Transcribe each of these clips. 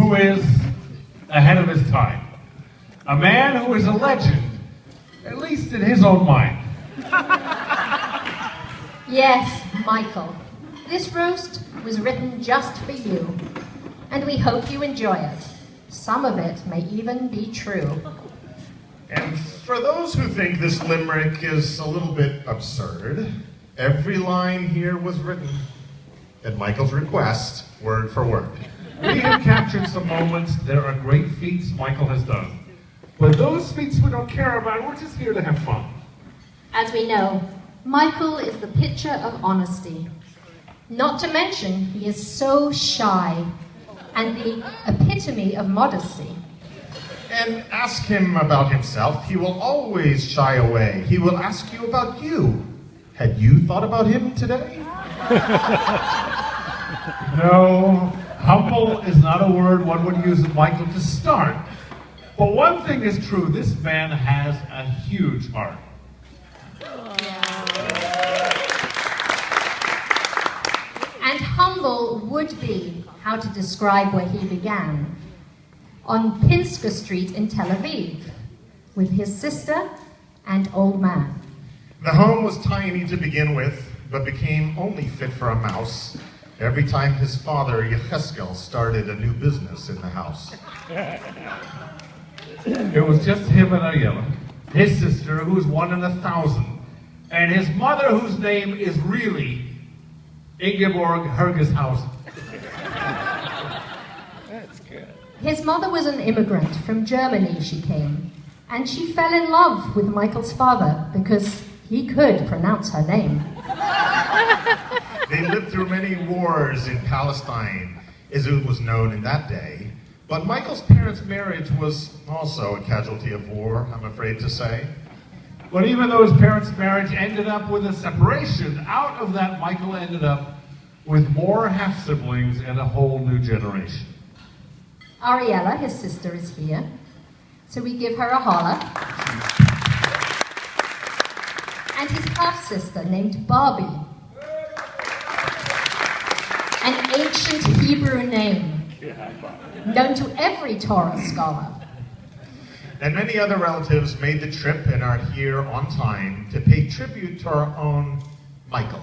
who is ahead of his time. A man who is a legend, at least in his own mind. Yes, Michael. This roast was written just for you, and we hope you enjoy it. Some of it may even be true. And for those who think this limerick is a little bit absurd, every line here was written at Michael's request, word for word. We have captured some moments. There are great feats Michael has done. But those feats we don't care about. We're just here to have fun. As we know, Michael is the picture of honesty. Not to mention, he is so shy and the epitome of modesty. And ask him about himself, he will always shy away. He will ask you about you. Had you thought about him today? No, humble is not a word one would use of Michael to start. But one thing is true, this man has a huge heart. And humble would be how to describe where he began. On Pinsker Street in Tel Aviv, with his sister and old man. The home was tiny to begin with, but became only fit for a mouse every time his father, Yecheskel, started a new business in the house. It was just him and Ariella, his sister, who was 1 in 1,000, and his mother, whose name is really Ingeborg Hergeshausen. That's good. His mother was an immigrant. From Germany she came, and she fell in love with Michael's father because he could pronounce her name. They lived through many wars in Palestine, as it was known in that day. But Michael's parents' marriage was also a casualty of war, I'm afraid to say. But even though his parents' marriage ended up with a separation, out of that Michael ended up with more half-siblings and a whole new generation. Ariella, his sister, is here, so we give her a holler. And his half-sister named Barbie. An ancient Hebrew name, known to every Torah scholar. And many other relatives made the trip and are here on time to pay tribute to our own Michael,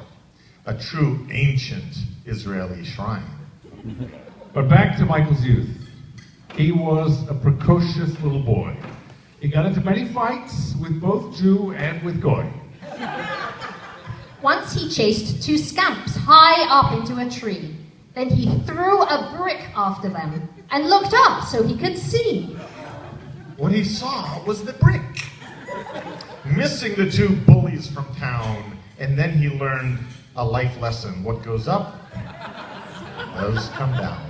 a true ancient Israeli shrine. But back to Michael's youth. He was a precocious little boy. He got into many fights with both Jew and with Goy. Once he chased 2 scamps high up into a tree. Then he threw a brick after them and looked up so he could see. What he saw was the brick, missing the 2 bullies from town, and then he learned a life lesson. What goes up, does come down.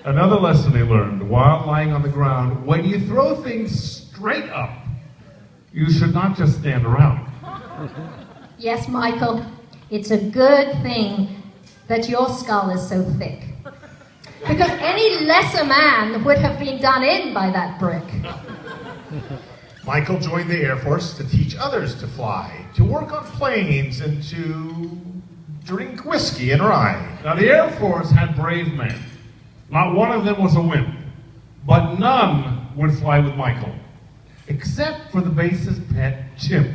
Another lesson he learned while lying on the ground, when you throw things straight up, you should not just stand around. Yes, Michael, it's a good thing that your skull is so thick. Because any lesser man would have been done in by that brick. Michael joined the Air Force to teach others to fly, to work on planes, and to drink whiskey and rye. Now the Air Force had brave men. Not one of them was a wimp. But none would fly with Michael. Except for the base's pet chimp.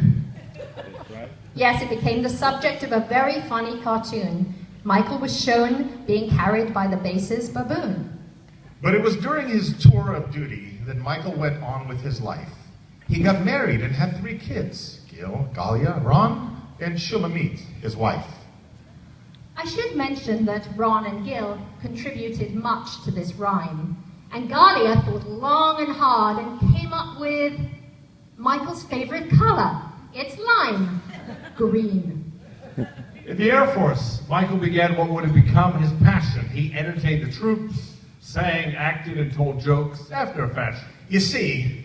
Yes, it became the subject of a very funny cartoon. Michael was shown being carried by the base's baboon. But it was during his tour of duty that Michael went on with his life. He got married and had 3 kids, Gil, Galia, Ron, and Shulamit, his wife. I should mention that Ron and Gil contributed much to this rhyme, and Galia thought long and hard and came up with Michael's favorite color. It's lime green. In the Air Force, Michael began what would have become his passion. He entertained the troops, sang, acted, and told jokes after a fashion. You see,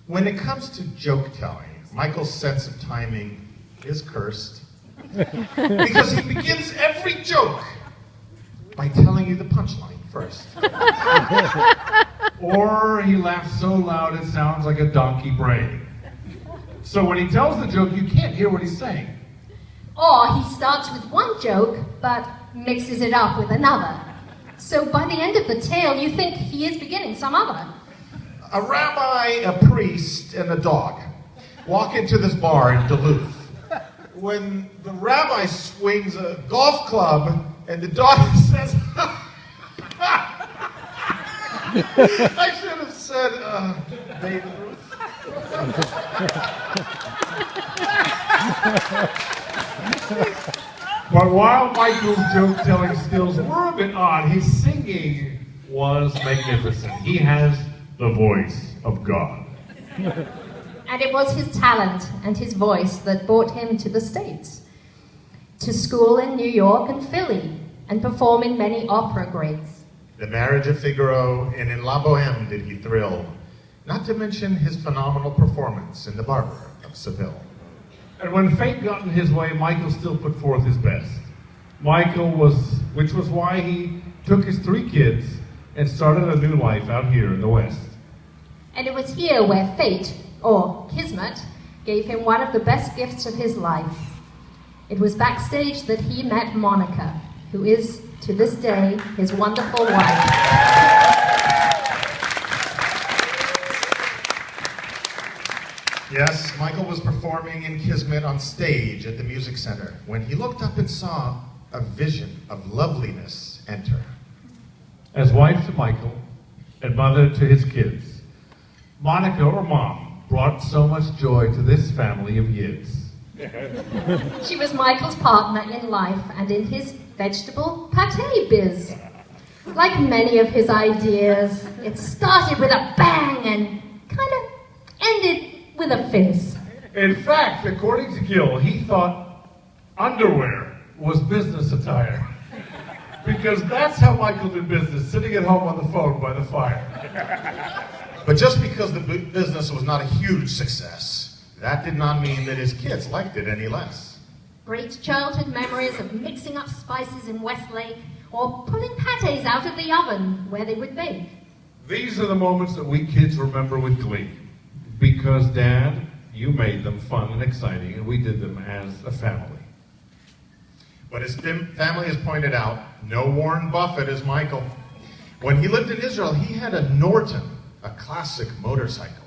when it comes to joke telling, Michael's sense of timing is cursed. Because he begins every joke by telling you the punchline first. Or he laughs so loud it sounds like a donkey braying. So when he tells the joke, you can't hear what he's saying. Or he starts with one joke, but mixes it up with another. So by the end of the tale, you think he is beginning some other. A rabbi, a priest, and a dog walk into this bar in Duluth. When the rabbi swings a golf club and the dog says, I should have said, Babe Ruth. But while Michael's joke-telling skills were a bit odd, his singing was magnificent. He has the voice of God. And it was his talent and his voice that brought him to the States, to school in New York and Philly, and perform in many opera greats. The Marriage of Figaro and in La Boheme did he thrill, not to mention his phenomenal performance in The Barber of Seville. And when fate got in his way, Michael still put forth his best. Which was why he took his 3 kids and started a new life out here in the West. And it was here where fate, or kismet, gave him one of the best gifts of his life. It was backstage that he met Monica, who is, to this day, his wonderful wife. Yes, Michael was performing in Kismet on stage at the Music Center when he looked up and saw a vision of loveliness enter. As wife to Michael and mother to his kids, Monica, or Mom, brought so much joy to this family of yids. She was Michael's partner in life and in his vegetable pâté biz. Like many of his ideas, it started with a bang and kind of ended with a fizz. In fact, according to Gil, he thought underwear was business attire. Because that's how Michael did business, sitting at home on the phone by the fire. But just because the business was not a huge success, that did not mean that his kids liked it any less. Great childhood memories of mixing up spices in Westlake or pulling pâtés out of the oven where they would bake. These are the moments that we kids remember with glee. Because, Dad, you made them fun and exciting, and we did them as a family. But as family has pointed out, no Warren Buffett is Michael. When he lived in Israel, he had a Norton, a classic motorcycle.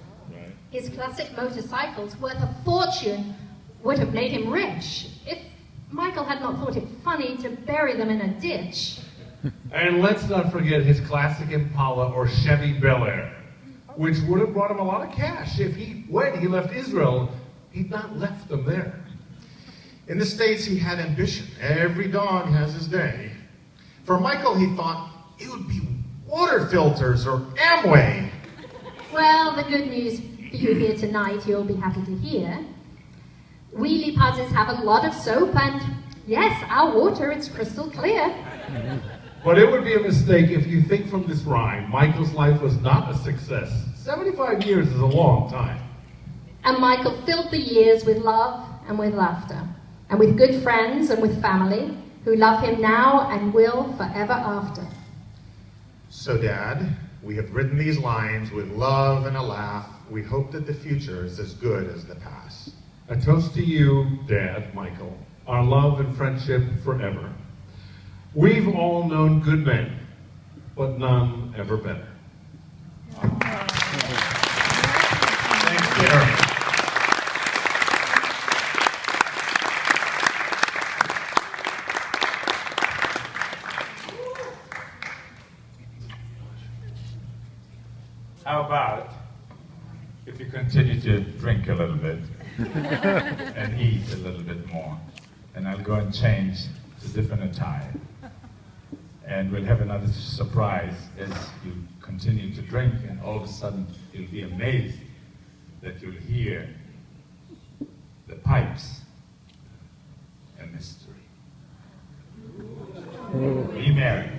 His classic motorcycles, worth a fortune, would have made him rich if Michael had not thought it funny to bury them in a ditch. And let's not forget his classic Impala or Chevy Bel Air, which would have brought him a lot of cash if when he left Israel, he'd not left them there. In the States, he had ambition. Every dog has his day. For Michael, he thought it would be water filters or Amway. Well, the good news for you here tonight, you'll be happy to hear. We Li-Pazes have a lot of soap, and yes, our water, it's crystal clear. But it would be a mistake if you think from this rhyme, Michael's life was not a success. 75 years is a long time. And Michael filled the years with love and with laughter, and with good friends and with family, who love him now and will forever after. So, Dad, we have written these lines with love and a laugh. We hope that the future is as good as the past. A toast to you, Dad, Michael, our love and friendship forever. We've all known good men, but none ever better. Thanks, Jeremy. How about if you continue to drink a little bit and eat a little bit more, and I'll go and change to different attire. And we'll have another surprise as you continue to drink, and all of a sudden you'll be amazed that you'll hear the pipes, a mystery. Be merry.